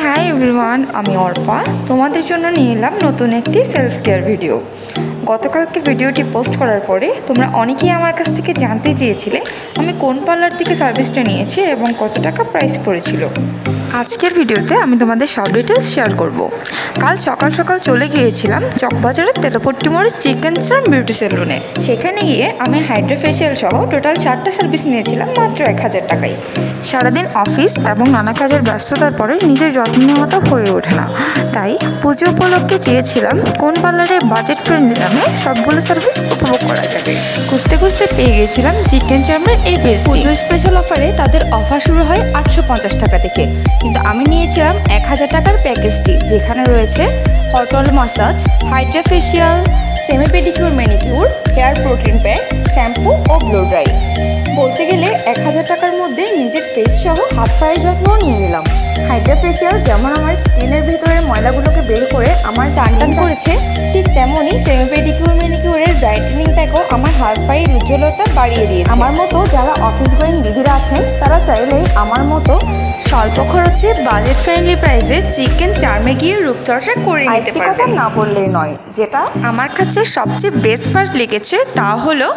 Hi everyone, আমি অর্পা তোমাদের জন্য নিয়ে এলাম নতুন একটি সেলফ কেয়ার ভিডিও। গতকালকে ভিডিওটি পোস্ট করার পরে তোমরা অনেকেই আমার কাছ থেকে জানতে চেয়েছিলে আমি কোন পার্লার থেকে সার্ভিসটা নিয়েছি এবং কত টাকা প্রাইস পড়েছিল। আজকের ভিডিওতে আমি তোমাদের সব ডিটেলস শেয়ার করব। কাল সকাল সকাল চলে গিয়েছিলাম চকবাজারের তেলপট্টি মোড়ের চিকেন চার্ম বিউটি সেলুনে। সেখানে গিয়ে আমি হাইড্রা ফেশিয়াল সহ টোটাল 4টা সার্ভিস নিয়েছিলাম মাত্র 1000 টাকায়। সারাদিন অফিস এবং নানা কাজের ব্যস্ততার পরে নিজের যত্ন নেওয়াটা হয়ে ওঠে না, তাই পুজো উপলক্ষে চেয়েছিলাম কোন পার্লারে বাজেট ফ্রেন্ডলি দামে সবগুলো সার্ভিস উপভোগ করা যাবে। খুঁজতে খুঁজতে পেয়ে গেছিলাম চিকেন চার্মের এই পেস্ট। পুজো স্পেশাল অফারে তাদের অফার শুরু হয় 850 টাকা থেকে, কিন্তু আমি নিয়েছিলাম 1000 টাকার প্যাকেজটি, যেখানে রয়েছে hot oil massage, hydra facial, semi pedicure, manicure, hair protein pack, shampoo ও ব্লো ড্রাই। বলতে গেলে 1000 টাকার মধ্যে নিজের ফেস সহ হাত পায়ের যত্নও নিয়ে নিলাম। হাইড্রা ফেশিয়াল যেমন আমার স্কিনের ভিতরের ময়লাগুলোকে বের করে আমার টান করেছে, ঠিক তেমনই সেমি পেডিকিউর ম্যানিকিউরের ব্রাইটেনিং প্যাকও আমার হাত পায়ের উজ্জ্বলতা বাড়িয়ে দিয়েছে। আমার মতো যারা অফিস গোয়িং দিদিরা আছেন তারা চাইলেই আমার মতো স্বল্প খরচে বাজেট ফ্রেন্ডলি প্রাইসে চিকেন চার্মে গিয়ে রূপচর্চা করে নিতে পারবেন। না বললেই নয়, যেটা আমার কাছে সবচেয়ে বেস্ট পার্ট লেগেছে তা হলো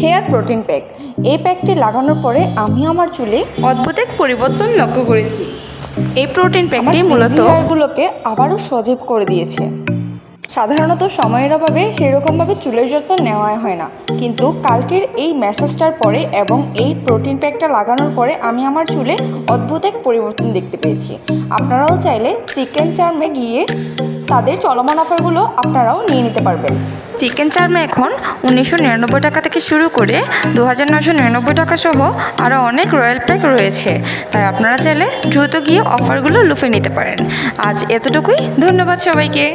হেয়ার প্রোটিন প্যাক। এই প্যাকটি লাগানোর পরে আমি আমার চুলে অদ্ভুত এক পরিবর্তন লক্ষ্য করেছি। এই প্রোটিন প্যাকটি মূলত হেয়ারগুলোকে আবারও সজীব করে দিয়েছে। সাধারণত সময়ের অভাবে সেরকমভাবে চুলের যত্ন নেওয়া হয় না, কিন্তু কালকের এই ম্যাসাজটার পরে এবং এই প্রোটিন প্যাকটা লাগানোর পরে আমি আমার চুলে অদ্ভুত এক পরিবর্তন দেখতে পেয়েছি। আপনারাও চাইলে চিকেন চার্মে গিয়ে তাদের চলমান অফারগুলো আপনারাও নিয়ে নিতে পারবেন। চিকেন চার্মে এখন 1999 টাকা থেকে শুরু করে 2999 টাকা সহ আরও অনেক রয়্যাল প্যাক রয়েছে, তাই আপনারা চাইলে দ্রুত গিয়ে অফারগুলো লুফে নিতে পারেন। আজ এতটুকুই, ধন্যবাদ সবাইকে।